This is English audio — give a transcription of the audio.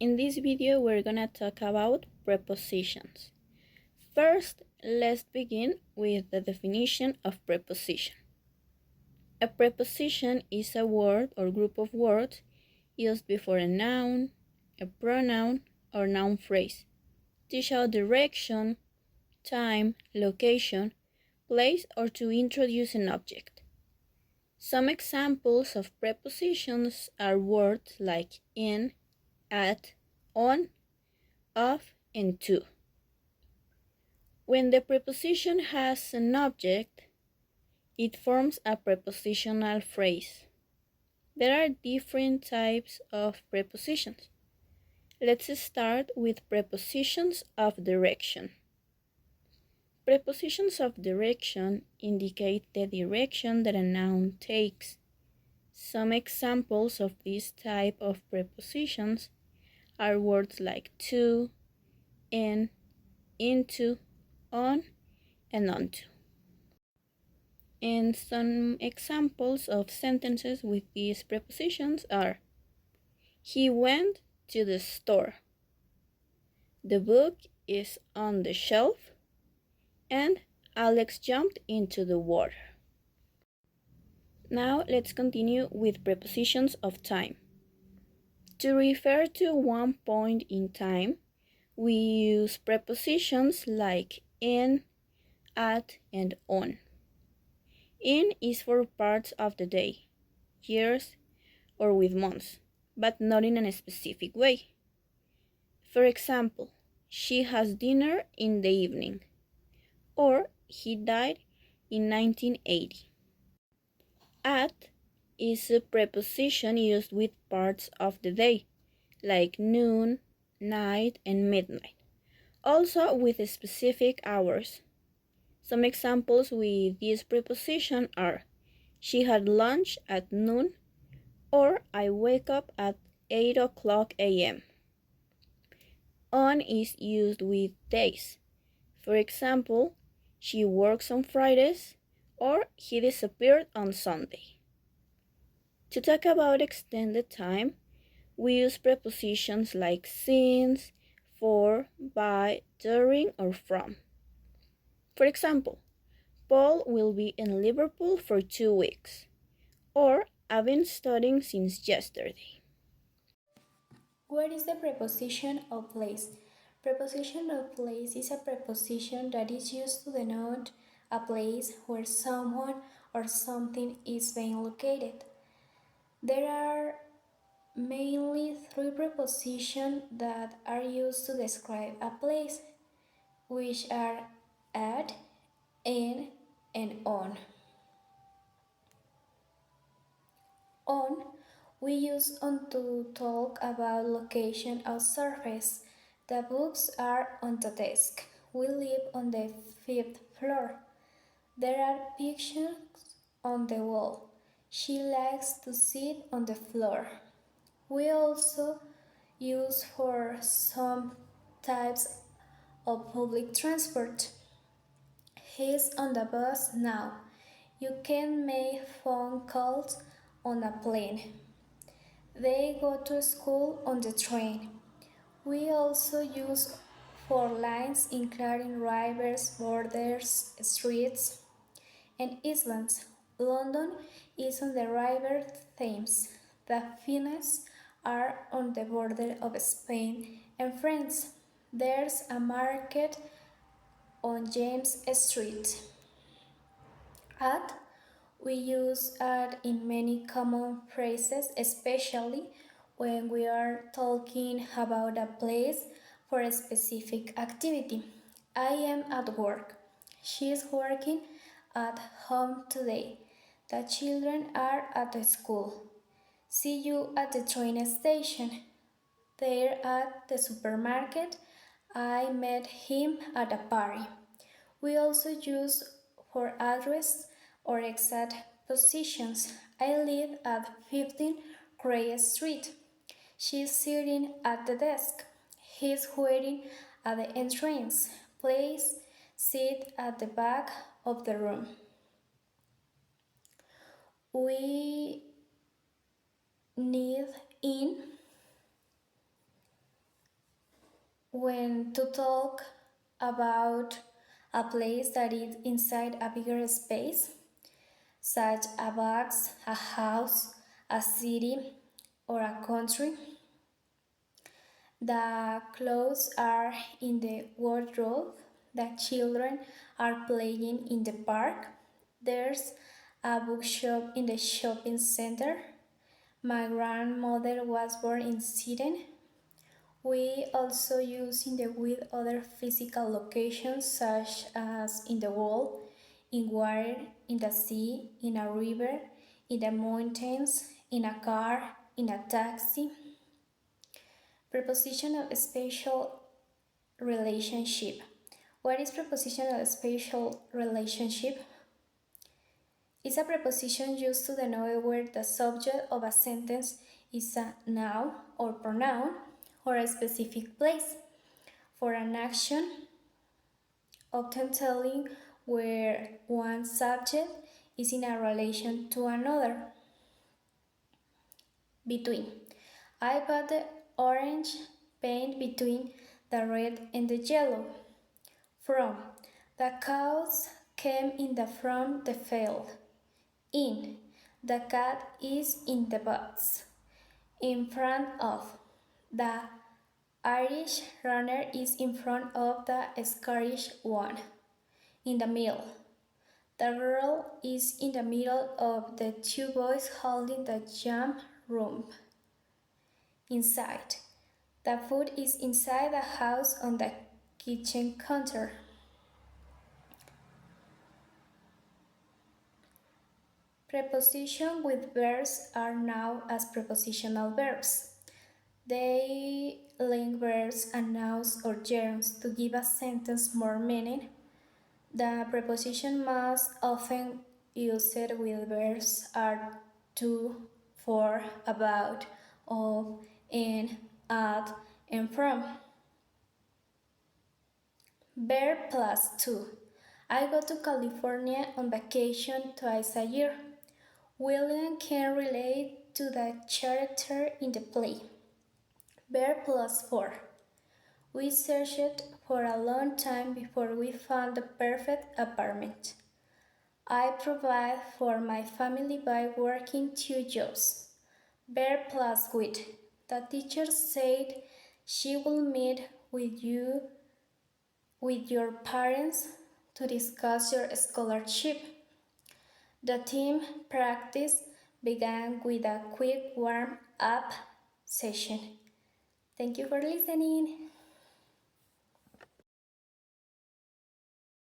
In this video, we're gonna talk about prepositions. First, let's begin with the definition of preposition. A preposition is a word or group of words used before a noun, a pronoun, or noun phrase to show direction, time, location, place, or to introduce an object. Some examples of prepositions are words like in, at, on, of, and to. When the preposition has an object, it forms a prepositional phrase. There are different types of prepositions. Let's start with prepositions of direction. Prepositions of direction indicate the direction that a noun takes. Some examples of this type of prepositions are words like to, in, into, on, and onto. And some examples of sentences with these prepositions are: he went to the store, the book is on the shelf, and Alex jumped into the water. Now let's continue with prepositions of time. To refer to one point in time, we use prepositions like in, at, and on. In is for parts of the day, years, or with months, but not in a specific way. For example, she has dinner in the evening, or he died in 1980. At is a preposition used with parts of the day, like noon, night, and midnight, also with specific hours. Some examples with this preposition are: she had lunch at noon, or I wake up at 8 o'clock a.m. On is used with days. For example, she works on Fridays, or he disappeared on Sunday. To talk about extended time, we use prepositions like since, for, by, during, or from. For example, Paul will be in Liverpool for 2 weeks, or I've been studying since yesterday. What is the preposition of place? Preposition of place is a preposition that is used to denote a place where someone or something is being located. There are mainly 3 prepositions that are used to describe a place, which are at, in, and on. On, we use on to talk about location or surface. The books are on the desk. We live on the 5th floor. There are pictures on the wall. She likes to sit on the floor. We also use for some types of public transport. He's on the bus now. You can make phone calls on a plane. They go to school on the train. We also use for lines including rivers, borders, streets, and islands. London is on the river Thames. The Finn's are on the border of Spain and France. There's a market on James Street. At, we use at in many common phrases, especially when we are talking about a place for a specific activity. I am at work. She is working at home today. The children are at the school. See you at the train station. They're at the supermarket. I met him at a party. We also use for address or exact positions. I live at 15 Gray Street. She's sitting at the desk. He's waiting at the entrance. Please sit at the back of the room. We need in when to talk about a place that is inside a bigger space, such a box, a house, a city, or a country. The clothes are in the wardrobe. The children are playing in the park. There's a bookshop in the shopping center. My grandmother was born in Sweden. We also use in the with other physical locations such as in the wall, in water, in the sea, in a river, in the mountains, in a car, in a taxi. Preposition of spatial relationship. What is preposition of spatial relationship? It's a preposition used to denote where the subject of a sentence is a noun or pronoun or a specific place for an action, often telling where one subject is in a relation to another. Between. I put the orange paint between the red and the yellow. From. The cows came in from the field. In. The cat is in the box. In front of. The Irish runner is in front of the Scottish one. In the middle. The girl is in the middle of the two boys holding the jam room. Inside. The food is inside the house on the kitchen counter. Prepositions with verbs are known as prepositional verbs. They link verbs and nouns or gerunds to give a sentence more meaning. The preposition most often used with verbs are to, for, about, of, in, at, and from. Verb plus to. I go to California on vacation twice a year. William can relate to the character in the play. Verb plus for. We searched for a long time before we found the perfect apartment. I provide for my family by working 2 jobs. Verb plus with. The teacher said she will meet with your parents to discuss your scholarship. The team practice began with a quick warm-up session. Thank you for listening.